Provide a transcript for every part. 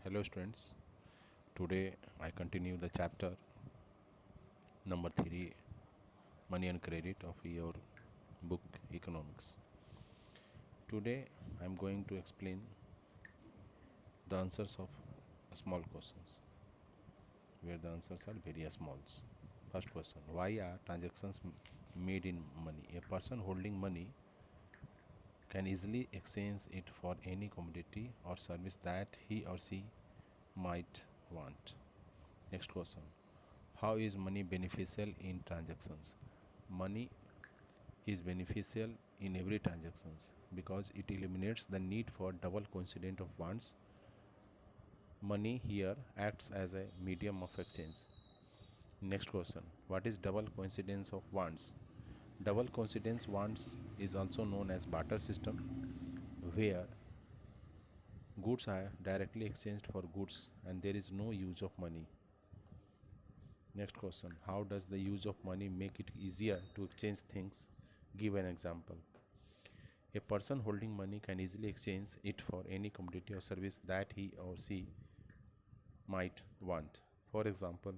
Hello students, today I continue the chapter number 3, Money and Credit of your book Economics. Today I am going to explain the answers of small questions where the answers are very small. First question, why are transactions made in money? A person holding money can easily exchange it for any commodity or service that he or she might want. Next question, how is money beneficial in transactions? Money is beneficial in every transactions because it eliminates the need for double coincidence of funds. Money here acts as a medium of exchange. Next question, what is double coincidence of funds? Double coincidence funds is also known as barter system, where goods are directly exchanged for goods and there is no use of money. Next question, how does the use of money make it easier to exchange things? Give an example. A person holding money can easily exchange it for any commodity or service that he or she might want. For example,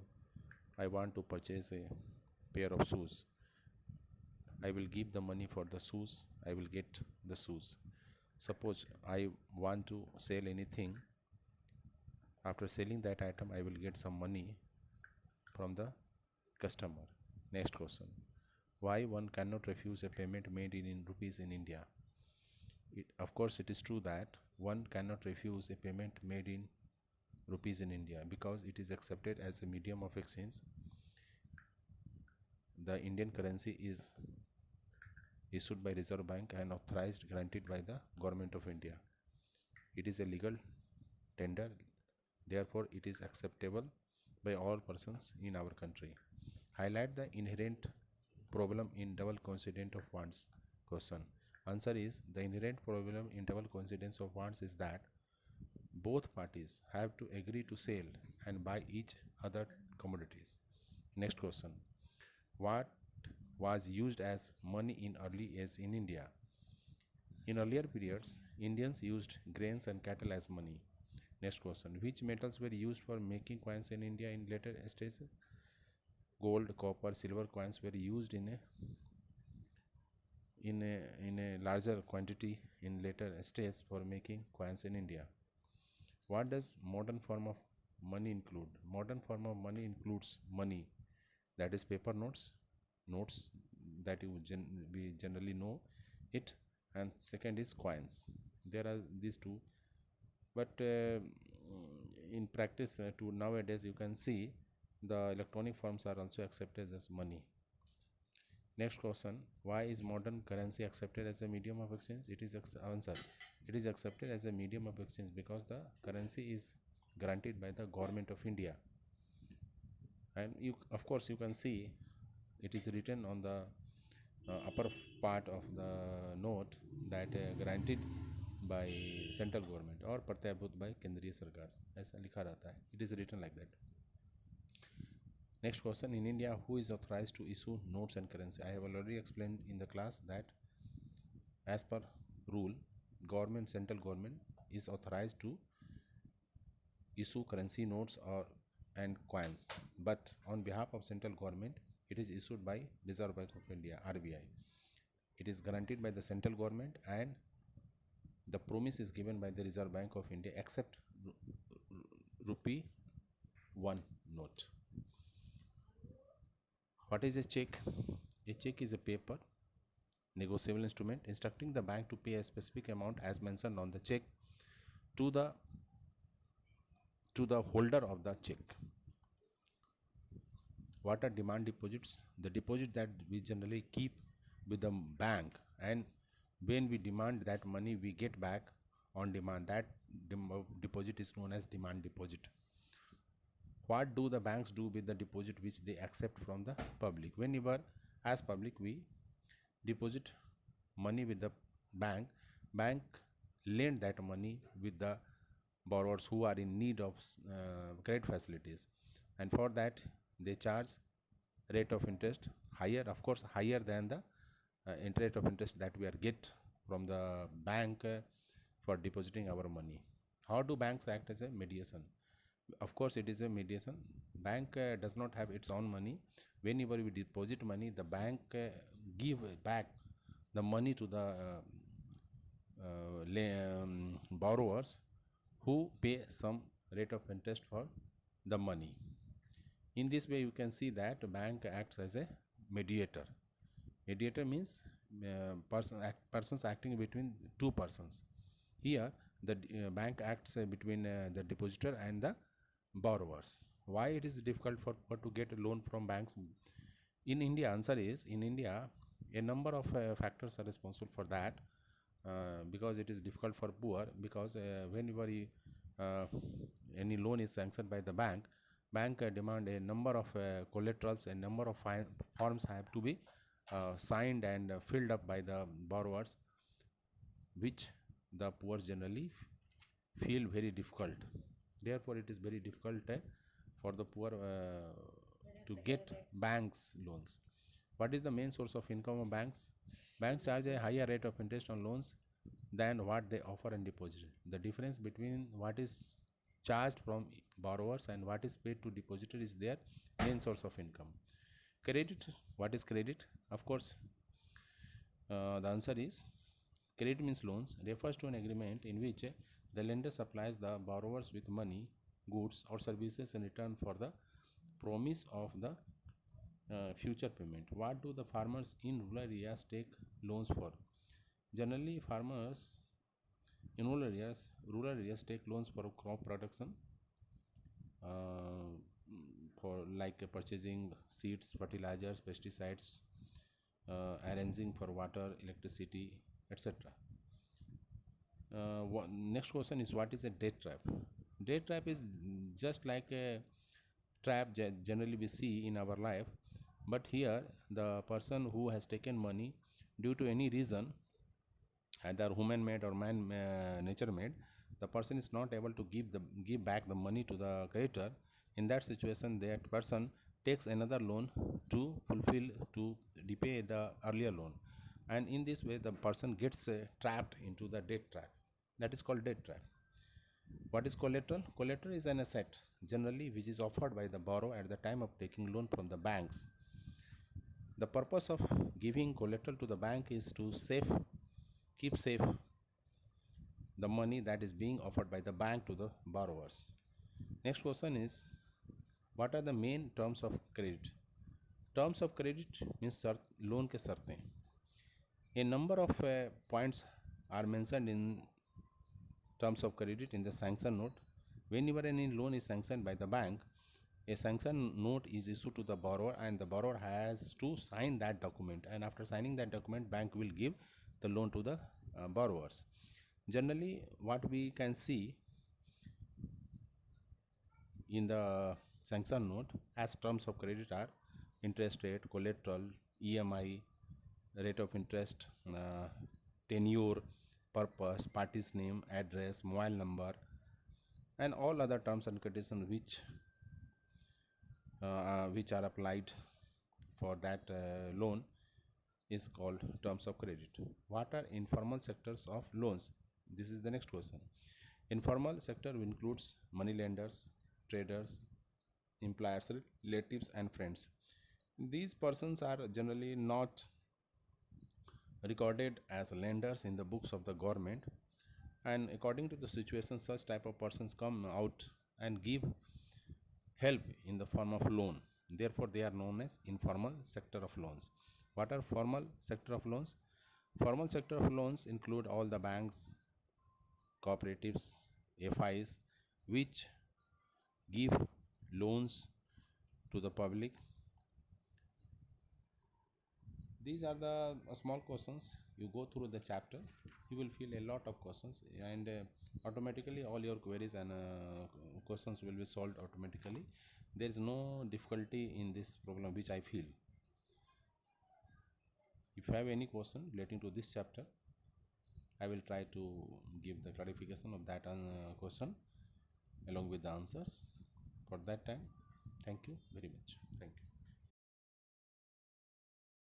I want to purchase a pair of shoes. I will give the money for the shoes, I will get the shoes. Suppose I want to sell anything. After selling that item, I will get some money from the customer. Next question, why one cannot refuse a payment made in rupees in India? Of course, it is true that one cannot refuse a payment made in rupees in India because it is accepted as a medium of exchange. The Indian currency is issued by Reserve Bank and authorized granted by the Government of India. It is a legal tender, therefore it is acceptable by all persons in our country. Highlight the inherent problem in double coincidence of funds. Question. Answer is, the inherent problem in double coincidence of funds is that both parties have to agree to sell and buy each other commodities. Next question, what was used as money in early age in India? In earlier periods, Indians used grains and cattle as money. Next question, which metals were used for making coins in India in later stages? Gold, copper, silver coins were used in a larger quantity in later stages for making coins in India. What does modern form of money include? Modern form of money includes money, that is paper notes, notes that we generally know it, and second is coins. There are these two, but in practice to nowadays you can see the electronic forms are also accepted as money. Next question, why is modern currency accepted as a medium of exchange? It is answer, it is accepted as a medium of exchange because the currency is granted by the Government of India, and you of course you can see it is written on the upper part of the note that granted by central government or प्रत्याभूत by केंद्रीय सरकार, ऐसा लिखा रहता है. It is written like that. Next question, in India, who is authorized to issue notes and currency? I have already explained in the class that as per rule, government, central government is authorized to issue currency notes and coins, but on behalf of central government, it is issued by Reserve Bank of India, RBI. It is guaranteed by the central government and the promise is given by the Reserve Bank of India except rupee 1 note. What is a check? A check is a paper negotiable instrument instructing the bank to pay a specific amount as mentioned on the check to the holder of the check. What are demand deposits? The deposit that we generally keep with the bank, and when we demand that money we get back on demand. That deposit is known as demand deposit. What do the banks do with the deposit which they accept from the public? Whenever as public we deposit money with the bank lend that money with the borrowers who are in need of credit facilities, and for that they charge rate of interest higher, of course higher than the rate of interest that we are get from the bank for depositing our money. How do banks act as a mediation? Of course, it is a mediation. Bank does not have its own money. Whenever we deposit money, the bank give back the money to the borrowers who pay some rate of interest for the money. In this way, you can see that bank acts as a mediator. Mediator means persons acting between two persons. Here, the bank acts between the depositor and the borrowers. Why it is difficult for to get a loan from banks? In India, answer is in India, a number of factors are responsible for that. Because it is difficult for poor, because whenever any loan is sanctioned by the bank demand a number of collaterals, a number of forms have to be signed and filled up by the borrowers, which the poor generally feel very difficult. Therefore, it is very difficult for the poor to get banks loans. What is the main source of income of banks? Banks charge a higher rate of interest on loans than what they offer and deposit. The difference between what is charged from borrowers and what is paid to depositor is their main source of income. Credit. What is credit? Of course, the answer is credit means loans refers to an agreement in which the lender supplies the borrowers with money, goods, or services in return for the promise of the future payment. What do the farmers in rural areas take loans for? Generally, farmers in rural areas take loans for crop production, for like purchasing seeds, fertilizers, pesticides, arranging for water, electricity, etc. Next question is, what is a debt trap? Debt trap is just like a trap generally we see in our life, but here the person who has taken money due to any reason, either human made or man nature made, the person is not able to give back the money to the creditor. In that situation, that person takes another loan to repay the earlier loan, and in this way the person gets trapped into the debt trap. That is called debt trap. What is collateral? Collateral is an asset generally which is offered by the borrower at the time of taking loan from the banks. The purpose of giving collateral to the bank is to keep safe the money that is being offered by the bank to the borrowers. Next question is, what are the main terms of credit? Terms of credit means loan ke shartein. A number of points are mentioned in terms of credit in the sanction note. Whenever any loan is sanctioned by the bank, a sanction note is issued to the borrower, and the borrower has to sign that document, and after signing that document, bank will give the loan to the borrowers. Generally, what we can see in the sanction note as terms of credit are interest rate, collateral, EMI, rate of interest, tenure, purpose, party's name, address, mobile number, and all other terms and conditions which are applied for that loan is called terms of credit. What are informal sectors of loans? This is the next question. Informal sector includes money lenders, traders, employers, relatives, and friends. These persons are generally not recorded as lenders in the books of the government, and according to the situation, such type of persons come out and give help in the form of loan. Therefore, they are known as informal sector of loans. What are formal sector of loans? Formal sector of loans include all the banks, cooperatives, FIs, which give loans to the public. These are the small questions. You go through the chapter, you will feel a lot of questions, and automatically all your queries and questions will be solved automatically. There is no difficulty in this problem, which I feel. If you have any question relating to this chapter, I will try to give the clarification of that question along with the answers for that time. Thank you very much. Thank you.